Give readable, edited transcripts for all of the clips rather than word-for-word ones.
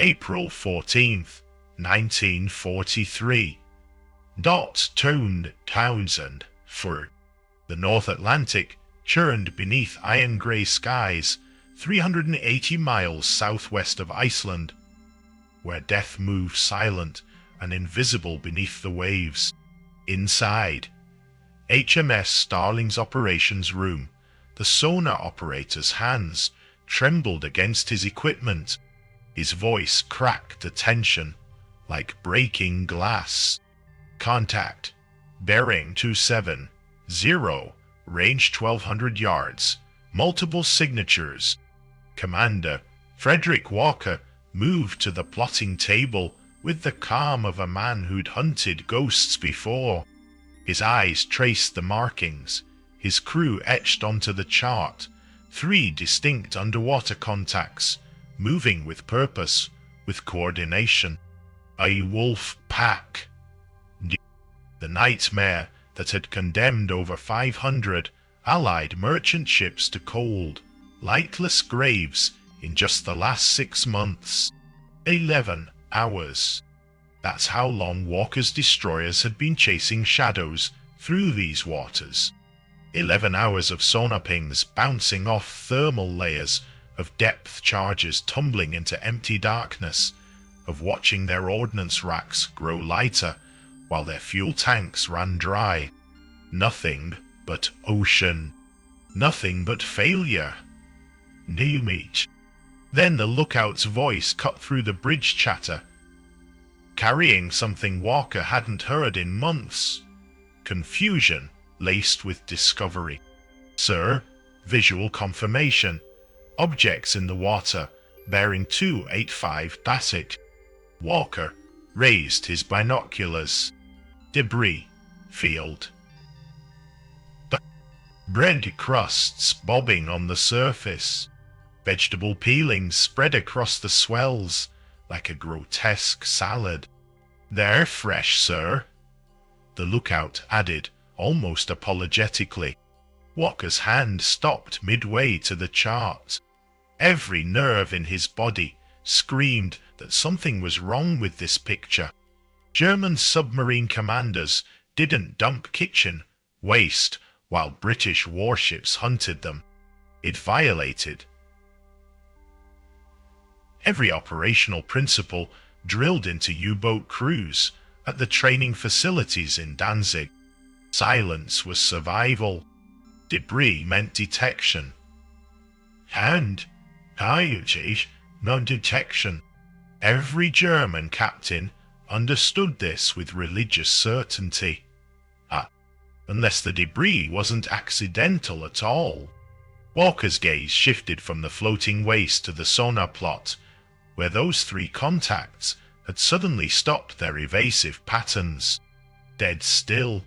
April 14th, 1943. Toned Townsend, for the North Atlantic churned beneath iron-grey skies 380 miles southwest of Iceland, where death moves silent and invisible beneath the waves. Inside HMS Starling's operations room, the sonar operator's hands trembled against his equipment. His voice cracked at tension like breaking glass. Contact, bearing 270, range 1200 yards, multiple signatures. Commander Frederick Walker moved to the plotting table with the calm of a man who'd hunted ghosts before. His eyes traced the markings, his crew etched onto the chart, 3 distinct underwater contacts, moving with purpose, with coordination. A wolf pack. The nightmare that had condemned over 500 Allied merchant ships to cold, lightless graves in just the last 6 months. 11 hours. That's how long Walker's destroyers had been chasing shadows through these waters. 11 hours of sonar pings bouncing off thermal layers, of depth charges tumbling into empty darkness, of watching their ordnance racks grow lighter while their fuel tanks ran dry. Nothing but ocean. Nothing but failure. New meat. Then the lookout's voice cut through the bridge chatter, carrying something Walker hadn't heard in months. Confusion laced with discovery. Sir, visual confirmation. Objects in the water, bearing 285 Bassett. Walker raised his binoculars. Debris field. Bread crusts bobbing on the surface. Vegetable peelings spread across the swells like a grotesque salad. They're fresh, sir, the lookout added, almost apologetically. Walker's hand stopped midway to the chart. Every nerve in his body screamed that something was wrong with this picture. German submarine commanders didn't dump kitchen waste while British warships hunted them. It violated every operational principle drilled into U-boat crews at the training facilities in Danzig. Silence was survival. Debris meant detection. And coyotes, non-detection. Every German captain understood this with religious certainty. Unless the debris wasn't accidental at all. Walker's gaze shifted from the floating waste to the sonar plot, where those 3 contacts had suddenly stopped their evasive patterns. Dead still,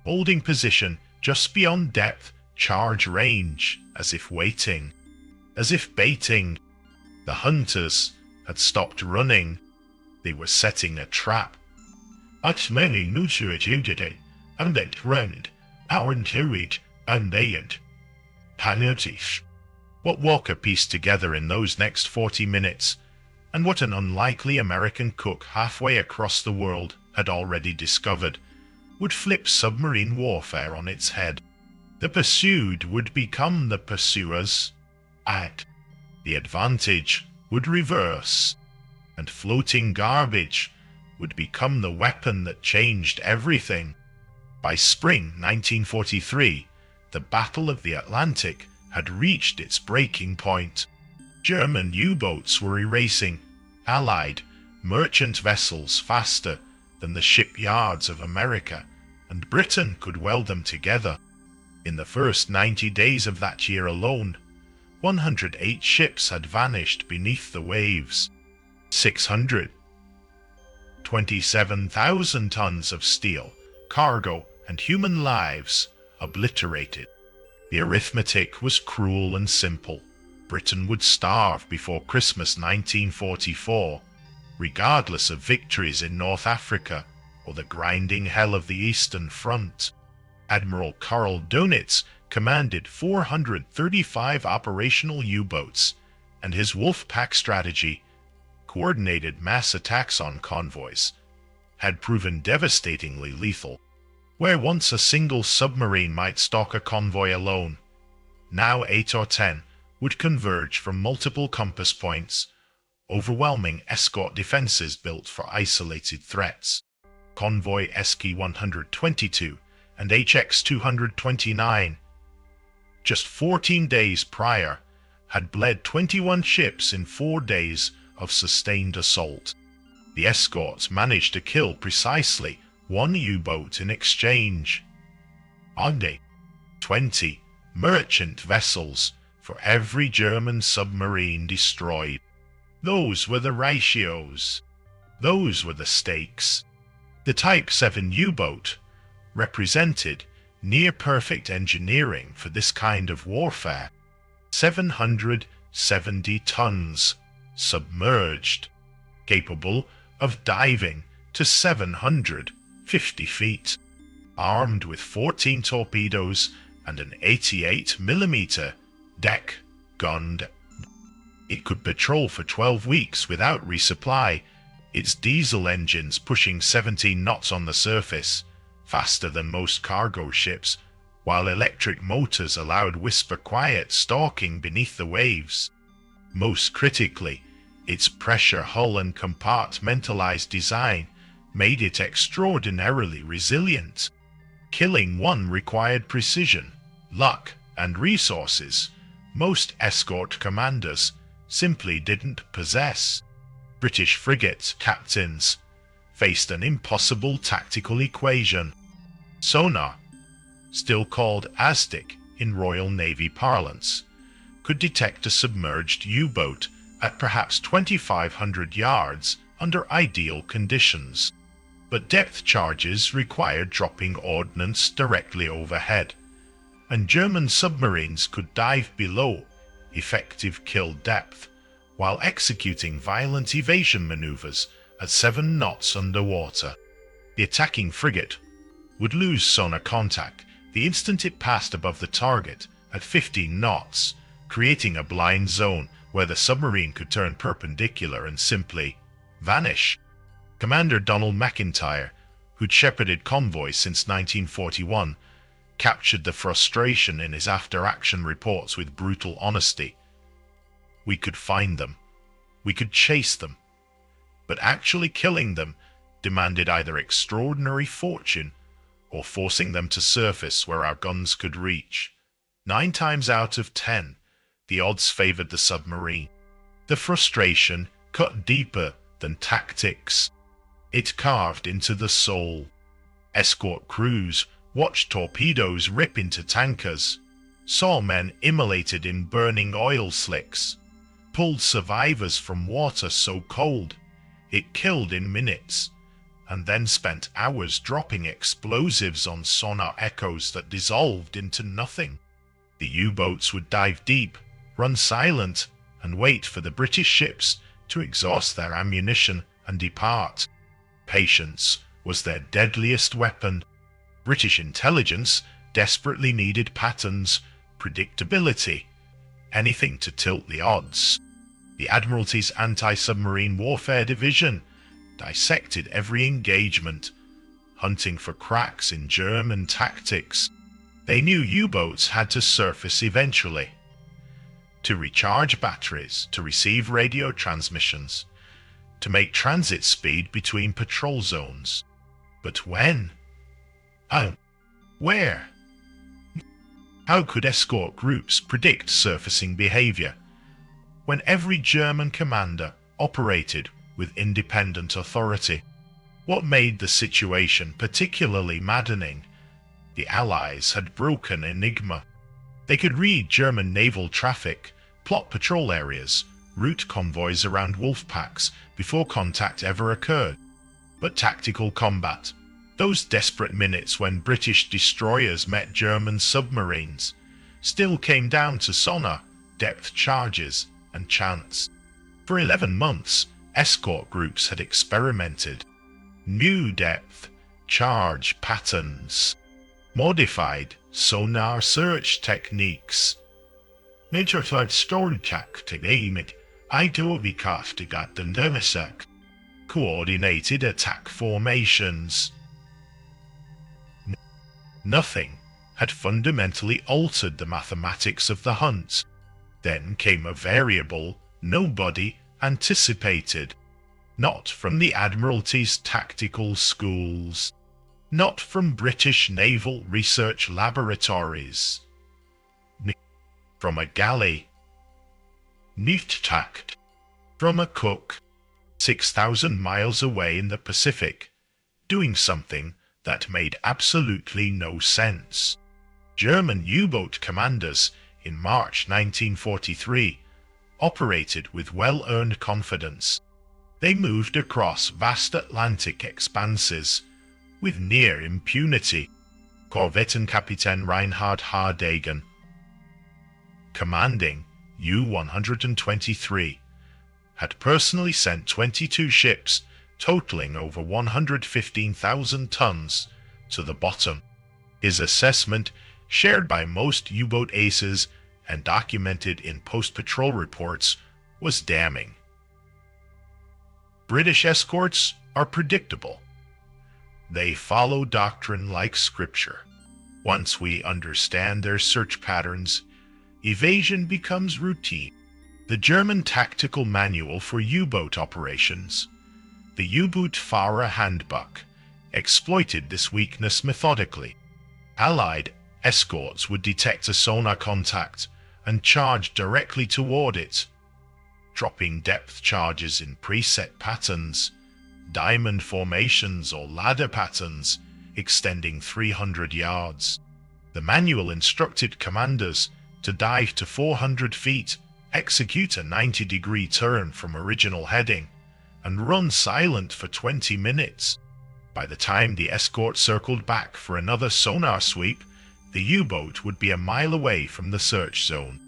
holding position just beyond depth charge range, as if waiting, as if baiting. The hunters had stopped running. They were setting a trap. As many knew today, and they ran, aren't it, and they ain't. Penalties. What Walker pieced together in those next 40 minutes, and what an unlikely American cook halfway across the world had already discovered, would flip submarine warfare on its head. The pursued would become the pursuers. The advantage would reverse, and floating garbage would become the weapon that changed everything. By spring 1943, the Battle of the Atlantic had reached its breaking point. German U-boats were erasing Allied merchant vessels faster than the shipyards of America, and Britain could weld them together. In the first 90 days of that year alone, 108 ships had vanished beneath the waves. 627,000 tons of steel, cargo, and human lives obliterated. The arithmetic was cruel and simple. Britain would starve before Christmas 1944, regardless of victories in North Africa or the grinding hell of the Eastern Front. Admiral Dönitz commanded 435 operational U-boats, and his Wolfpack strategy, coordinated mass attacks on convoys had proven devastatingly lethal. Where once a single submarine might stalk a convoy alone, now 8 or 10 would converge from multiple compass points, overwhelming escort defenses built for isolated threats. Convoy SK-122 and HX-229, just 14 days prior, had bled 21 ships in 4 days of sustained assault. The escorts managed to kill precisely 1 U-boat in exchange. Only 20 merchant vessels for every German submarine destroyed. Those were the ratios. Those were the stakes. The Type 7 U-boat represented near-perfect engineering for this kind of warfare. 770 tons, submerged, capable of diving to 750 feet, armed with 14 torpedoes and an 88mm deck gun. It could patrol for 12 weeks without resupply, its diesel engines pushing 17 knots on the surface, faster than most cargo ships, while electric motors allowed whisper-quiet stalking beneath the waves. Most critically, its pressure hull and compartmentalized design made it extraordinarily resilient. Killing one required precision, luck, and resources most escort commanders simply didn't possess. British frigate captains faced an impossible tactical equation. Sonar, still called ASDIC in Royal Navy parlance, could detect a submerged U-boat at perhaps 2,500 yards under ideal conditions. But depth charges required dropping ordnance directly overhead, and German submarines could dive below effective kill depth while executing violent evasion maneuvers at 7 knots underwater. The attacking frigate would lose sonar contact the instant it passed above the target at 15 knots, creating a blind zone where the submarine could turn perpendicular and simply vanish. Commander Donald McIntyre, who'd shepherded convoys since 1941, captured the frustration in his after-action reports with brutal honesty. We could find them. We could chase them. But actually killing them demanded either extraordinary fortune or forcing them to surface where our guns could reach. 9 times out of 10, the odds favored the submarine. The frustration cut deeper than tactics. It carved into the soul. Escort crews watched torpedoes rip into tankers, saw men immolated in burning oil slicks, pulled survivors from water so cold it killed in minutes, and then spent hours dropping explosives on sonar echoes that dissolved into nothing. The U-boats would dive deep, run silent, and wait for the British ships to exhaust their ammunition and depart. Patience was their deadliest weapon. British intelligence desperately needed patterns, predictability, anything to tilt the odds. The Admiralty's Anti-Submarine Warfare Division dissected every engagement, hunting for cracks in German tactics. They knew U-boats had to surface eventually, to recharge batteries, to receive radio transmissions, to make transit speed between patrol zones. But when? How? Where? How could escort groups predict surfacing behavior when every German commander operated with independent authority? What made the situation particularly maddening? The Allies had broken enigma. They could read German naval traffic, plot patrol areas, route convoys around wolf packs before contact ever occurred. But tactical combat, those desperate minutes when British destroyers met German submarines, still came down to sonar, depth charges, and chance. For 11 months, escort groups had experimented. New depth charge patterns, modified sonar search techniques. Nature's storage technique idovikastigaten Dönitz coordinated attack formations. Nothing had fundamentally altered the mathematics of the hunt. Then came a variable nobody anticipated. Not from the Admiralty's tactical schools. Not from British naval research laboratories. From a galley. Nicht from a cook, 6,000 miles away in the Pacific, doing something that made absolutely no sense. German U-boat commanders in March 1943 operated with well-earned confidence. They moved across vast Atlantic expanses with near impunity. Korvettenkapitän Reinhard Hardegen, commanding U-123, had personally sent 22 ships totaling over 115,000 tons to the bottom. His assessment, shared by most U-boat aces and documented in post-patrol reports, was damning. British escorts are predictable. They follow doctrine like scripture. Once we understand their search patterns, evasion becomes routine. The German Tactical Manual for U-boat Operations, the U-Boot-Fahrer Handbuch, exploited this weakness methodically. Allied escorts would detect a sonar contact and charge directly toward it, dropping depth charges in preset patterns, diamond formations or ladder patterns extending 300 yards. The manual instructed commanders to dive to 400 feet, execute a 90-degree turn from original heading, and run silent for 20 minutes. By the time the escort circled back for another sonar sweep, the U-boat would be a mile away from the search zone.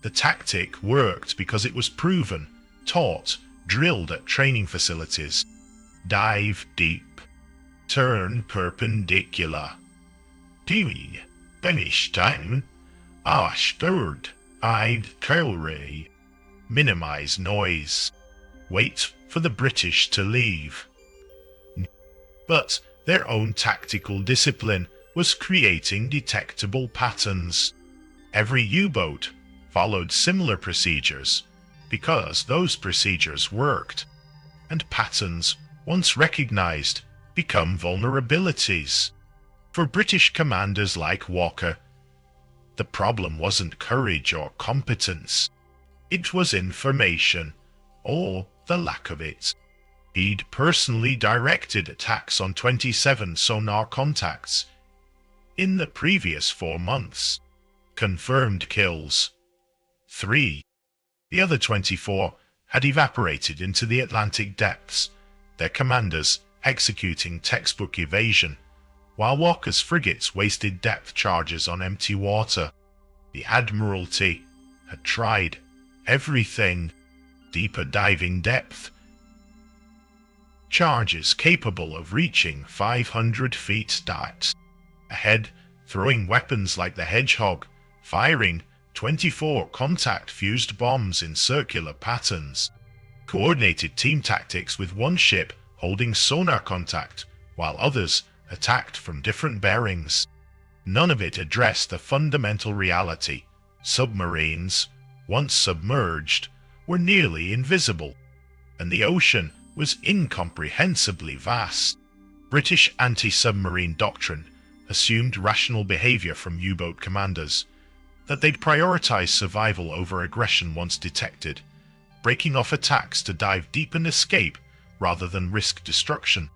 The tactic worked because it was proven, taught, drilled at training facilities. Dive deep. Turn perpendicular. Die Benestein Steward I'd Tailray. Minimize noise. Wait for the British to leave. But their own tactical discipline was creating detectable patterns. Every U-boat followed similar procedures because those procedures worked, and patterns, once recognized, become vulnerabilities. For British commanders like Walker, the problem wasn't courage or competence. It was information, or the lack of it. He'd personally directed attacks on 27 sonar contacts in the previous 4 months. Confirmed kills 3. The other 24 had evaporated into the Atlantic depths, their commanders executing textbook evasion, while Walker's frigates wasted depth charges on empty water. The Admiralty had tried everything. Deeper diving depth charges capable of reaching 500 feet depth. Ahead, throwing weapons like the Hedgehog, firing 24 contact-fused bombs in circular patterns. Coordinated team tactics with one ship holding sonar contact, while others attacked from different bearings. None of it addressed the fundamental reality. Submarines, once submerged, were nearly invisible, and the ocean was incomprehensibly vast. British anti-submarine doctrine assumed rational behavior from U-boat commanders, that they'd prioritize survival over aggression once detected, breaking off attacks to dive deep and escape rather than risk destruction.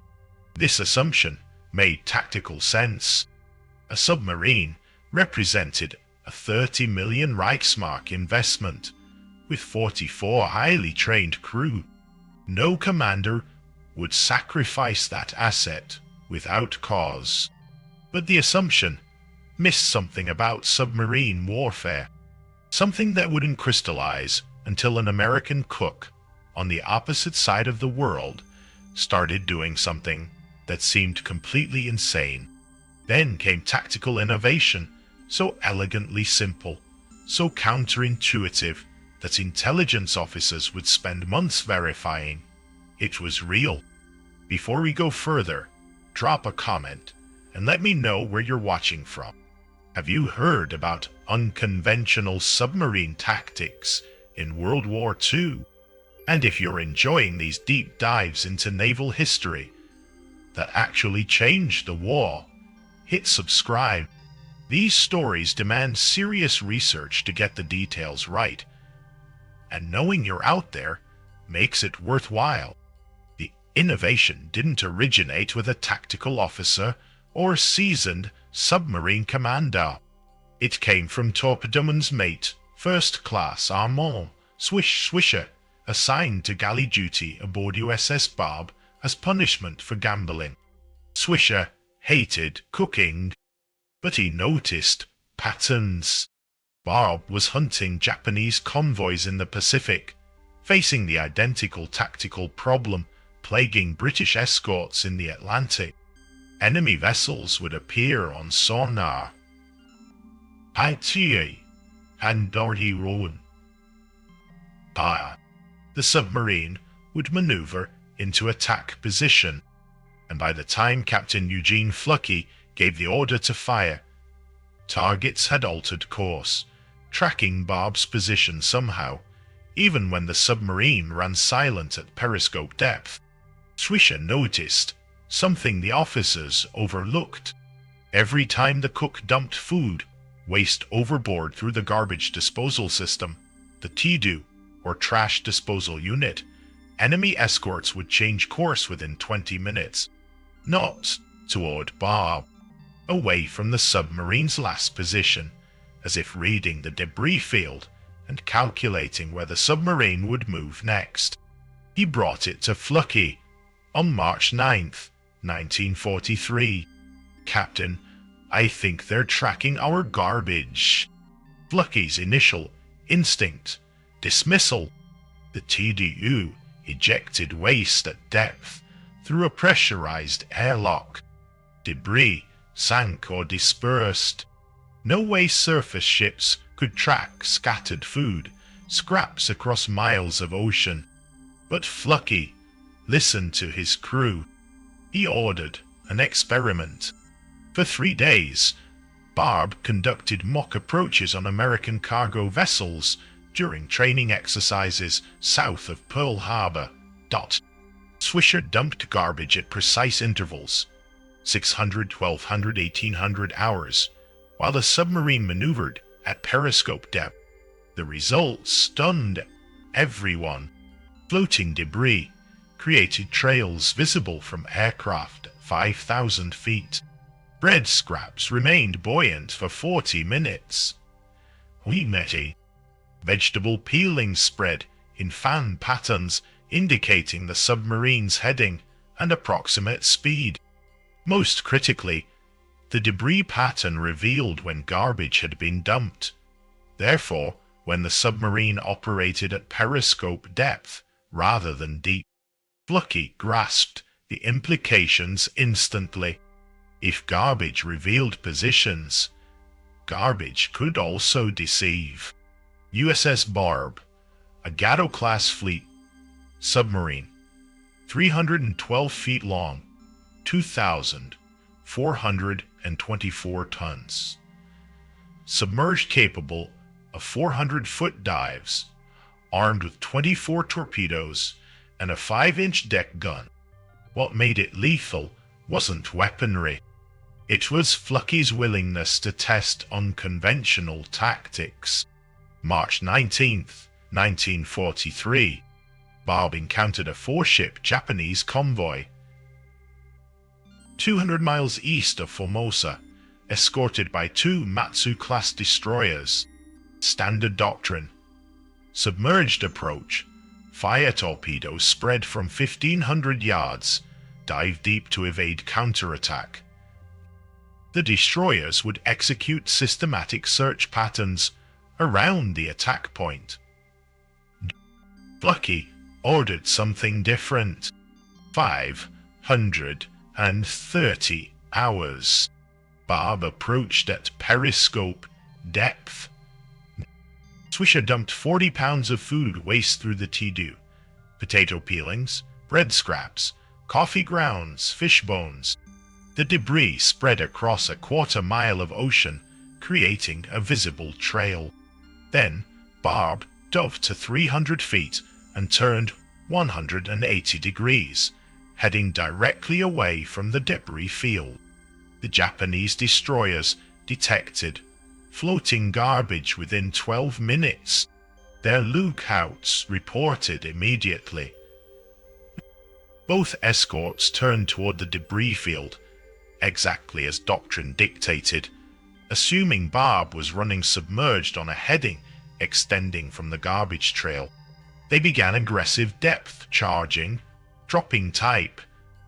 This assumption made tactical sense. A submarine represented a 30 million Reichsmark investment, with 44 highly trained crew. No commander would sacrifice that asset without cause. But the assumption missed something about submarine warfare, something that wouldn't crystallize until an American cook on the opposite side of the world started doing something that seemed completely insane. Then came tactical innovation, so elegantly simple, so counterintuitive, that intelligence officers would spend months verifying it was real. Before we go further, drop a comment and let me know where you're watching from. Have you heard about unconventional submarine tactics in World War II? And if you're enjoying these deep dives into naval history that actually changed the war, hit subscribe. These stories demand serious research to get the details right, and knowing you're out there makes it worthwhile. The innovation didn't originate with a tactical officer or seasoned submarine commander. It came from Torpedoman's mate, First Class Armand Swisher, assigned to galley duty aboard USS Barb as punishment for gambling. Swisher hated cooking, but he noticed patterns. Barb was hunting Japanese convoys in the Pacific, facing the identical tactical problem plaguing British escorts in the Atlantic. Enemy vessels would appear on sonar. The submarine would maneuver into attack position, and by the time Captain Eugene Flucky gave the order to fire, targets had altered course, tracking Barb's position somehow, even when the submarine ran silent at periscope depth. Swisher noticed something the officers overlooked. Every time the cook dumped food waste overboard through the garbage disposal system, the TDU, or trash disposal unit, enemy escorts would change course within 20 minutes. Not toward Barb, away from the submarine's last position, as if reading the debris field and calculating where the submarine would move next. He brought it to Flucky on March 9th, 1943. "Captain, I think they're tracking our garbage." Flucky's initial instinct: dismissal. The TDU ejected waste at depth through a pressurized airlock. Debris sank or dispersed. No way surface ships could track scattered food, scraps across miles of ocean. But Flucky listened to his crew. He ordered an experiment. For 3 days, Barb conducted mock approaches on American cargo vessels during training exercises south of Pearl Harbor. Swisher dumped garbage at precise intervals, 600, 1200, 1800 hours, while the submarine maneuvered at periscope depth. The results stunned everyone. Floating debris created trails visible from aircraft at 5,000 feet. Bread scraps remained buoyant for 40 minutes. Vegetable peeling spread in fan patterns indicating the submarine's heading and approximate speed. Most critically, the debris pattern revealed when garbage had been dumped. Therefore, when the submarine operated at periscope depth rather than deep, Flucky grasped the implications instantly. If garbage revealed positions, garbage could also deceive. USS Barb, a Gatto-class fleet submarine, 312 feet long, 2,424 tons. Submerged, capable of 400-foot dives, armed with 24 torpedoes and a 5-inch deck gun. What made it lethal wasn't weaponry. It was Flucky's willingness to test unconventional tactics. March 19th, 1943, Barb encountered a 4-ship Japanese convoy 200 miles east of Formosa, escorted by 2 Matsu-class destroyers. Standard doctrine: submerged approach, fire torpedoes spread from 1,500 yards, dive deep to evade counterattack. The destroyers would execute systematic search patterns around the attack point. Flucky ordered something different. 530 hours. Barb approached at periscope depth. Swisher dumped 40 pounds of food waste through the T-do. Potato peelings, bread scraps, coffee grounds, fish bones. The debris spread across a quarter-mile of ocean, creating a visible trail. Then, Barb dove to 300 feet and turned 180 degrees, heading directly away from the debris field. The Japanese destroyers detected floating garbage within 12 minutes. Their lookouts reported immediately. Both escorts turned toward the debris field, exactly as doctrine dictated, assuming Barb was running submerged on a heading extending from the garbage trail. They began aggressive depth charging, dropping type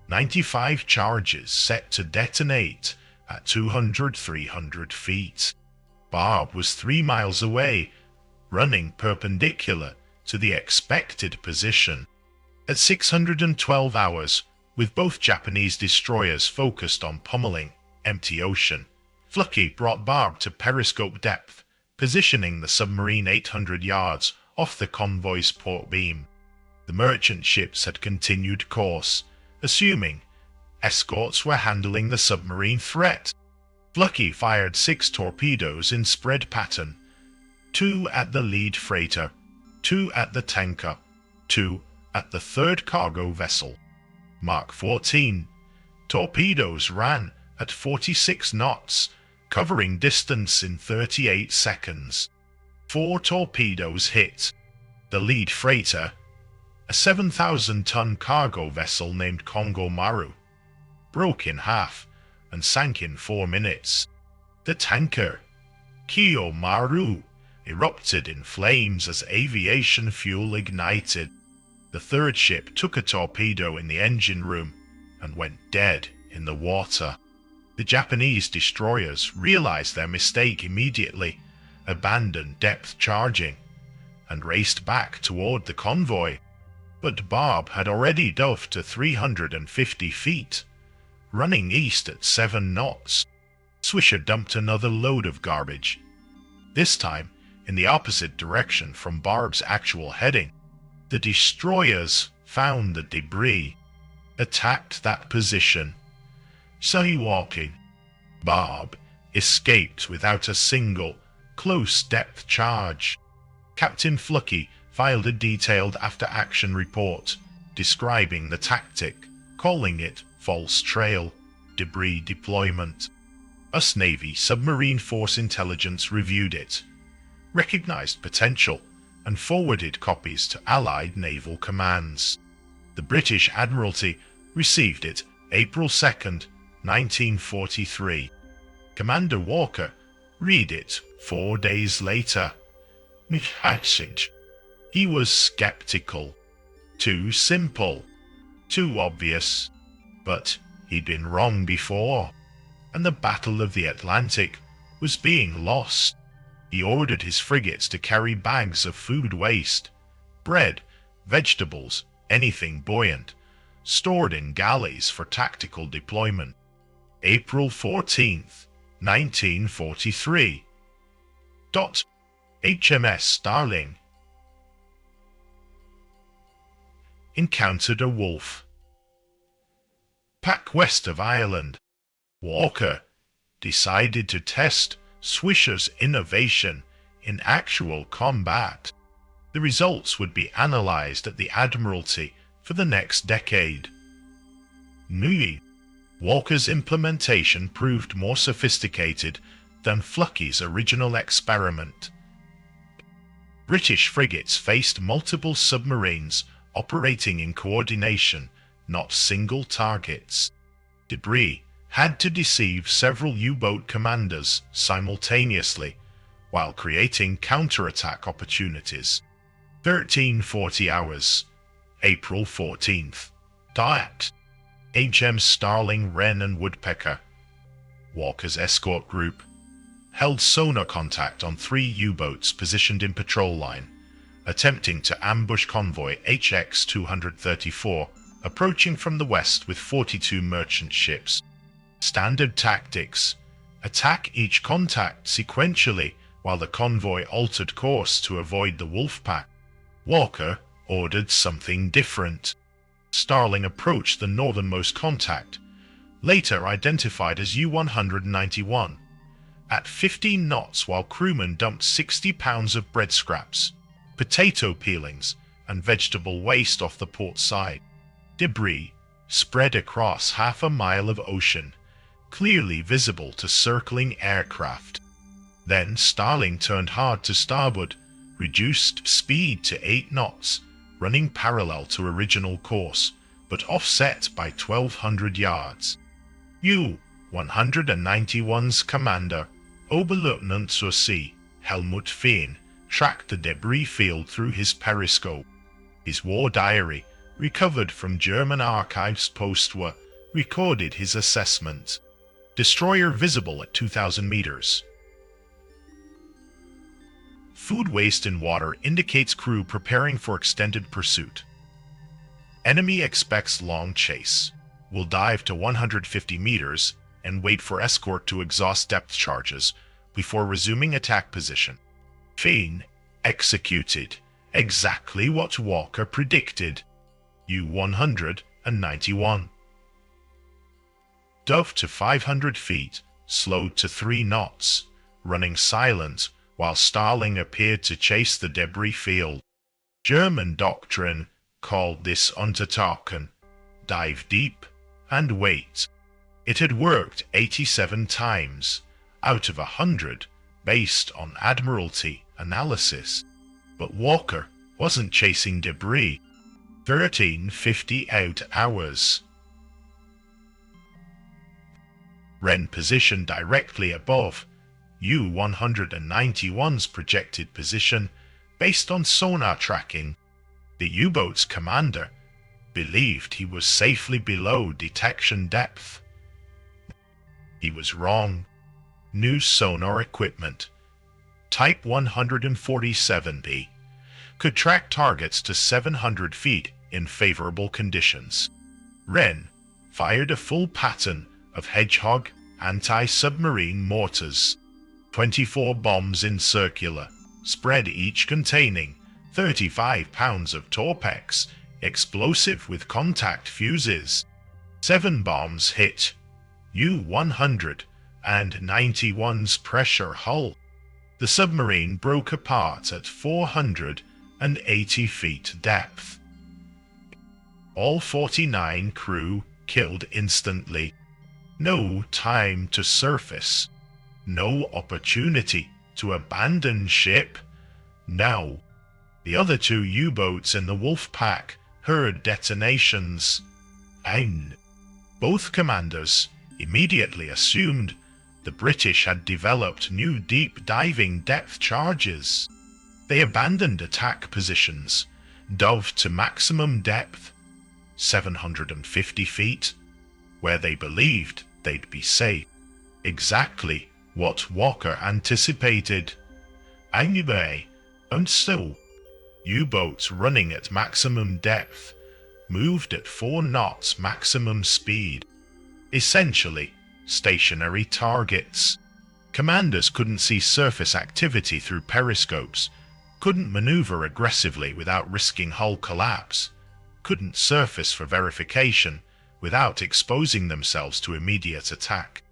95 charges set to detonate at 200-300 feet. Barb was 3 miles away, running perpendicular to the expected position. At 612 hours, with both Japanese destroyers focused on pummeling empty ocean, Flucky brought Barb to periscope depth, positioning the submarine 800 yards off the convoy's port beam. The merchant ships had continued course, assuming escorts were handling the submarine threat. Flucky fired 6 torpedoes in spread pattern, 2 at the lead freighter, 2 at the tanker, 2 at the third cargo vessel. Mark 14. Torpedoes ran at 46 knots, covering distance in 38 seconds. 4 torpedoes hit the lead freighter, a 7,000-ton cargo vessel named Kongo Maru, broke in half and sank in 4 minutes. The tanker, Kiyo Maru, erupted in flames as aviation fuel ignited. The third ship took a torpedo in the engine room and went dead in the water. The Japanese destroyers realized their mistake immediately, abandoned depth charging, and raced back toward the convoy. But Barb had already dove to 350 feet, running east at 7 knots. Swisher dumped another load of garbage, this time in the opposite direction from Barb's actual heading. The destroyers found the debris, attacked that position. Walking, Barb escaped without a single close depth charge. Captain Flucky filed a detailed after-action report describing the tactic, calling it false trail, debris deployment. US Navy Submarine Force Intelligence reviewed it, recognized potential, and forwarded copies to Allied naval commands. The British Admiralty received it April 2nd, 1943. Commander Walker read it 4 days later. Message. He was skeptical. Too simple. Too obvious. But he'd been wrong before, and the Battle of the Atlantic was being lost. He ordered his frigates to carry bags of food waste, bread, vegetables, anything buoyant, stored in galleys for tactical deployment. April 14th, 1943. HMS Starling encountered a wolf. Pack west of Ireland. Walker decided to test Swisher's innovation in actual combat. The results would be analyzed at the Admiralty for the next decade. Nui. Walker's implementation proved more sophisticated than Flucky's original experiment. British frigates faced multiple submarines operating in coordination, not single targets. Debris had to deceive several U-boat commanders simultaneously, while creating counterattack opportunities. 1340 hours, April 14th. HM Starling, Wren and Woodpecker. Walker's escort group held sonar contact on 3 U-boats positioned in patrol line, attempting to ambush convoy HX-234 approaching from the west with 42 merchant ships. Standard tactics: attack each contact sequentially while the convoy altered course to avoid the wolf pack. Walker ordered something different. Starling approached the northernmost contact, later identified as U-191, at 15 knots while crewmen dumped 60 pounds of bread scraps, potato peelings, and vegetable waste off the port side. Debris spread across half a mile of ocean, clearly visible to circling aircraft. Then Starling turned hard to starboard, reduced speed to 8 knots, running parallel to original course, but offset by 1,200 yards. U-191's commander, Oberleutnant zur See, Helmut Fehn, tracked the debris field through his periscope. His war diary, recovered from German archives post-war, recorded his assessment. Destroyer visible at 2,000 meters. Food waste in water indicates crew preparing for extended pursuit. Enemy expects long chase. Will dive to 150 meters and wait for escort to exhaust depth charges before resuming attack position. Fehn executed exactly what Walker predicted. U-191. Dove to 500 feet, slowed to 3 knots, running silent while Starling appeared to chase the debris field. German doctrine called this untertauchen, dive deep and wait. It had worked 87 times out of 100 based on Admiralty analysis. But Walker wasn't chasing debris. 1350 out hours. Wren positioned directly above U-191's projected position based on sonar tracking. The U-boat's commander believed he was safely below detection depth. He was wrong. New sonar equipment, Type 147B, could track targets to 700 feet in favorable conditions. Wren fired a full pattern of Hedgehog anti-submarine mortars, 24 bombs in circular, spread each containing 35 pounds of Torpex, explosive with contact fuses. 7 bombs hit U-191's pressure hull. The submarine broke apart at 480 feet depth. All 49 crew killed instantly. No time to surface. No opportunity to abandon ship. Now, the other 2 U-boats in the Wolf Pack heard detonations, and both commanders immediately assumed the British had developed new deep diving depth charges. They abandoned attack positions, dove to maximum depth, 750 feet, where they believed they'd be safe. Exactly what Walker anticipated. Anyway, and so, U-boats running at maximum depth moved at 4 knots maximum speed. Essentially, stationary targets. Commanders couldn't see surface activity through periscopes, couldn't maneuver aggressively without risking hull collapse, couldn't surface for verification without exposing themselves to immediate attack.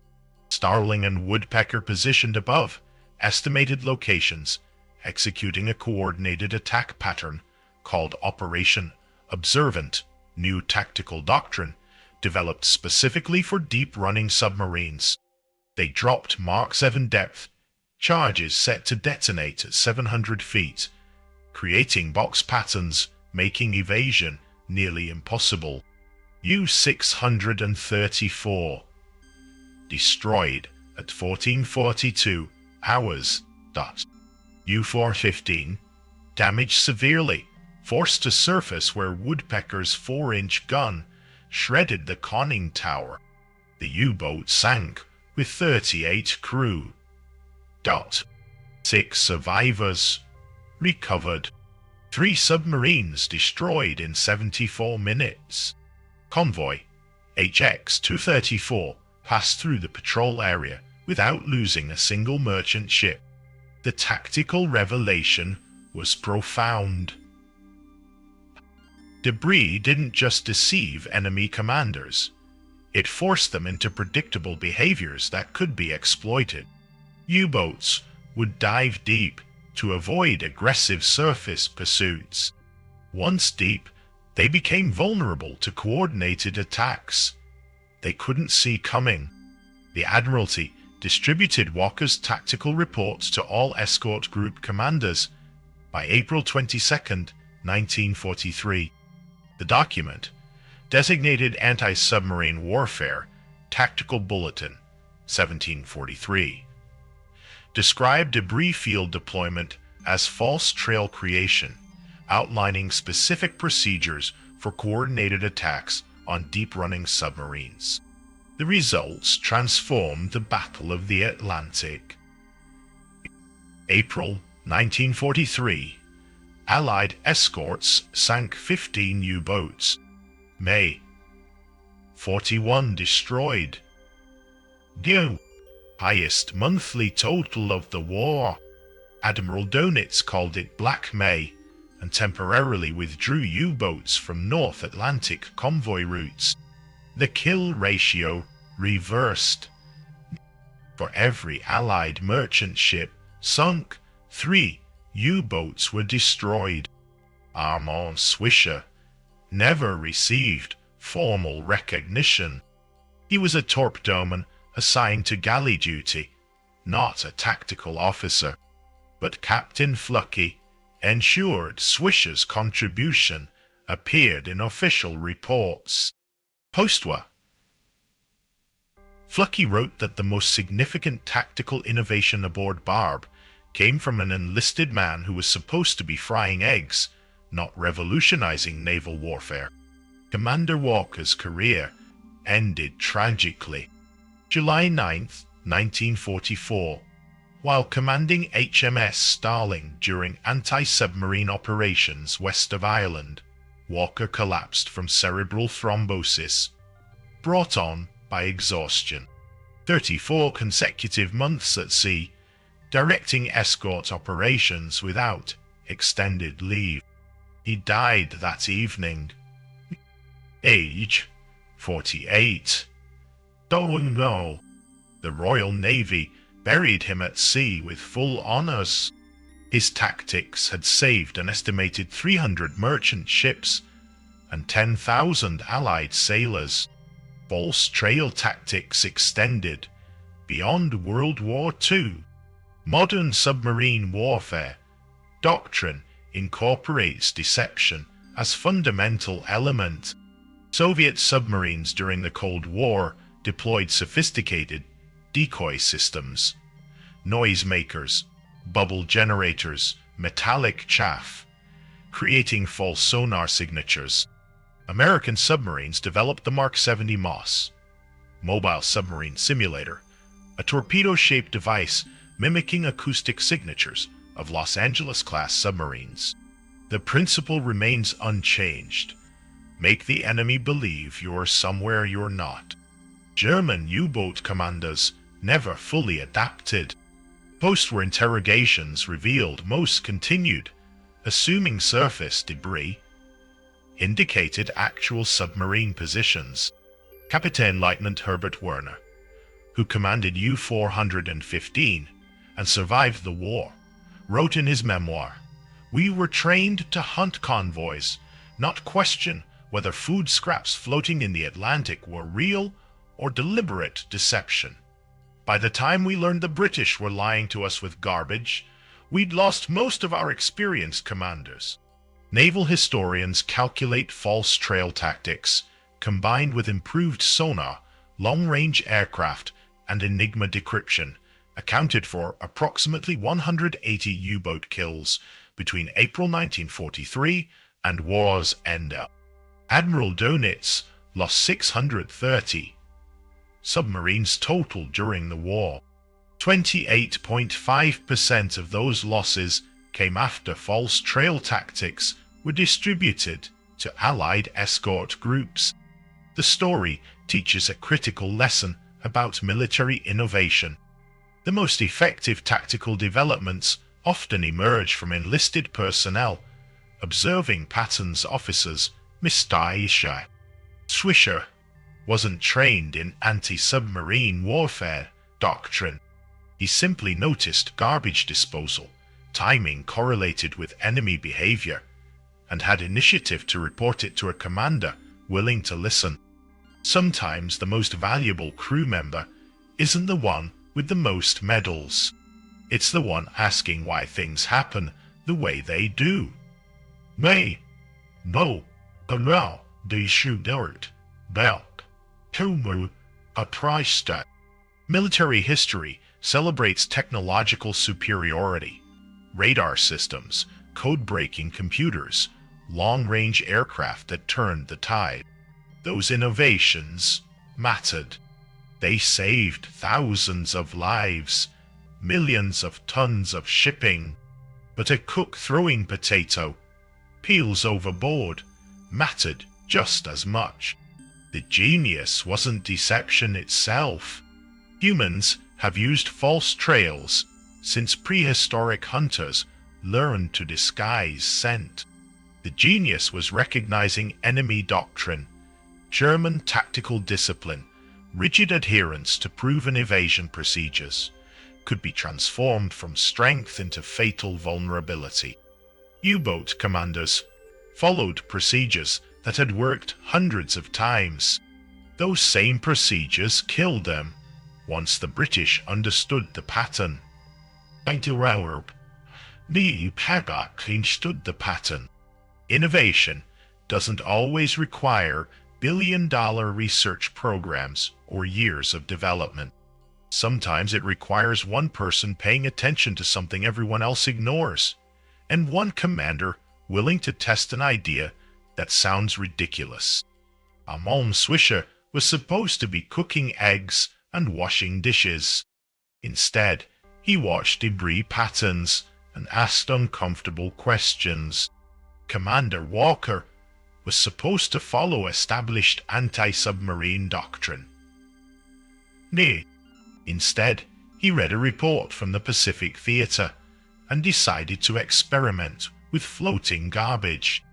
Starling and Woodpecker positioned above estimated locations, executing a coordinated attack pattern called Operation Observant, new tactical doctrine developed specifically for deep-running submarines. They dropped Mark 7 depth charges set to detonate at 700 feet, creating box patterns making evasion nearly impossible. U-634 destroyed at 1442 hours. U-415 damaged severely, forced to surface where Woodpecker's 4-inch gun shredded the conning tower. The U-boat sank with 38 crew. 6 survivors recovered. 3 submarines destroyed in 74 minutes. Convoy HX-234 passed through the patrol area without losing a single merchant ship. The tactical revelation was profound. Debris didn't just deceive enemy commanders. It forced them into predictable behaviors that could be exploited. U-boats would dive deep to avoid aggressive surface pursuits. Once deep, they became vulnerable to coordinated attacks they couldn't see coming. The Admiralty distributed Walker's tactical reports to all escort group commanders by April 22, 1943. The document, designated Anti-Submarine Warfare Tactical Bulletin 1743, described debris field deployment as false trail creation, outlining specific procedures for coordinated attacks on deep-running submarines. The results transformed the Battle of the Atlantic. April 1943, Allied escorts sank 15 U-boats. May, 41 destroyed. New highest monthly total of the war. Admiral Dönitz called it Black May and temporarily withdrew U-boats from North Atlantic convoy routes. The kill ratio reversed. For every Allied merchant ship sunk, 3 U-boats were destroyed. Armand Swisher never received formal recognition. He was a torpedoman assigned to galley duty, not a tactical officer. But Captain Flucky ensured Swisher's contribution appeared in official reports. Post-war, Flucky wrote that the most significant tactical innovation aboard Barb came from an enlisted man who was supposed to be frying eggs, not revolutionizing naval warfare. Commander Walker's career ended tragically. July 9, 1944, while commanding HMS Starling during anti-submarine operations west of Ireland, Walker collapsed from cerebral thrombosis, brought on by exhaustion. 34 consecutive months at sea, directing escort operations without extended leave. He died that evening. Age 48. Don't know. The Royal Navy buried him at sea with full honors. His tactics had saved an estimated 300 merchant ships and 10,000 Allied sailors. False trail tactics extended beyond World War II. Modern submarine warfare doctrine incorporates deception as fundamental element. Soviet submarines during the Cold War deployed sophisticated decoy systems, noisemakers, bubble generators, metallic chaff, creating false sonar signatures. American submarines developed the Mark 70 MOS, Mobile Submarine Simulator, a torpedo-shaped device mimicking acoustic signatures of Los Angeles-class submarines. The principle remains unchanged. Make the enemy believe you're somewhere you're not. German U-boat commanders never fully adapted. Post-war interrogations revealed most continued, assuming surface debris, indicated actual submarine positions. Captain Lieutenant Herbert Werner, who commanded U-415 and survived the war, wrote in his memoir, "We were trained to hunt convoys, not question whether food scraps floating in the Atlantic were real or deliberate deception. By the time we learned the British were lying to us with garbage, we'd lost most of our experienced commanders." Naval historians calculate false trail tactics, combined with improved sonar, long-range aircraft, and Enigma decryption, accounted for approximately 180 U-boat kills between April 1943 and war's end. Admiral Dönitz lost 630 submarines total during the war. 28.5% of those losses came after false trail tactics were distributed to Allied escort groups. The story teaches a critical lesson about military innovation. The most effective tactical developments often emerge from enlisted personnel, observing patterns officers mistake. Swisher wasn't trained in anti-submarine warfare doctrine. He simply noticed garbage disposal, timing correlated with enemy behavior, and had initiative to report it to a commander willing to listen. Sometimes the most valuable crew member isn't the one with the most medals. It's the one asking why things happen the way they do. May, no, allow the shooter, back, to a price stat. Military history celebrates technological superiority. Radar systems, code-breaking computers, long-range aircraft that turned the tide. Those innovations mattered. They saved thousands of lives, millions of tons of shipping. But a cook throwing potato, peels overboard, mattered just as much. The genius wasn't deception itself. Humans have used false trails since prehistoric hunters learned to disguise scent. The genius was recognizing enemy doctrine, German tactical discipline, rigid adherence to proven evasion procedures, could be transformed from strength into fatal vulnerability. U-boat commanders followed procedures that had worked hundreds of times. Those same procedures killed them once the British understood the pattern. The Pagak understood the pattern. Innovation doesn't always require billion-dollar research programs or years of development. Sometimes it requires one person paying attention to something everyone else ignores, and one commander willing to test an idea that sounds ridiculous. Amon Swisher was supposed to be cooking eggs and washing dishes. Instead, he watched debris patterns and asked uncomfortable questions. Commander Walker was supposed to follow established anti-submarine doctrine. Nay, instead, he read a report from the Pacific Theater and decided to experiment with floating garbage.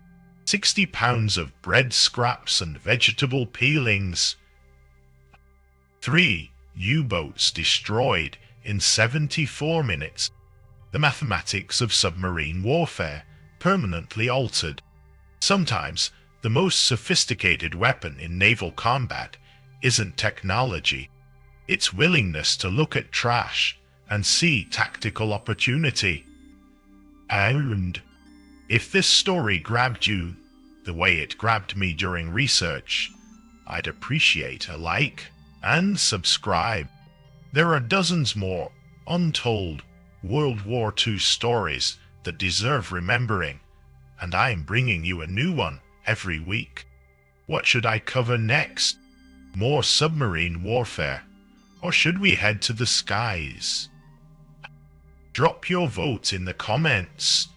60 pounds of bread scraps and vegetable peelings. 3 U-boats destroyed in 74 minutes. The mathematics of submarine warfare permanently altered. Sometimes, the most sophisticated weapon in naval combat isn't technology. It's willingness to look at trash and see tactical opportunity. And if this story grabbed you the way it grabbed me during research, I'd appreciate a like and subscribe. There are dozens more untold World War II stories that deserve remembering, and I'm bringing you a new one every week. What should I cover next? More submarine warfare? Or should we head to the skies? Drop your vote in the comments.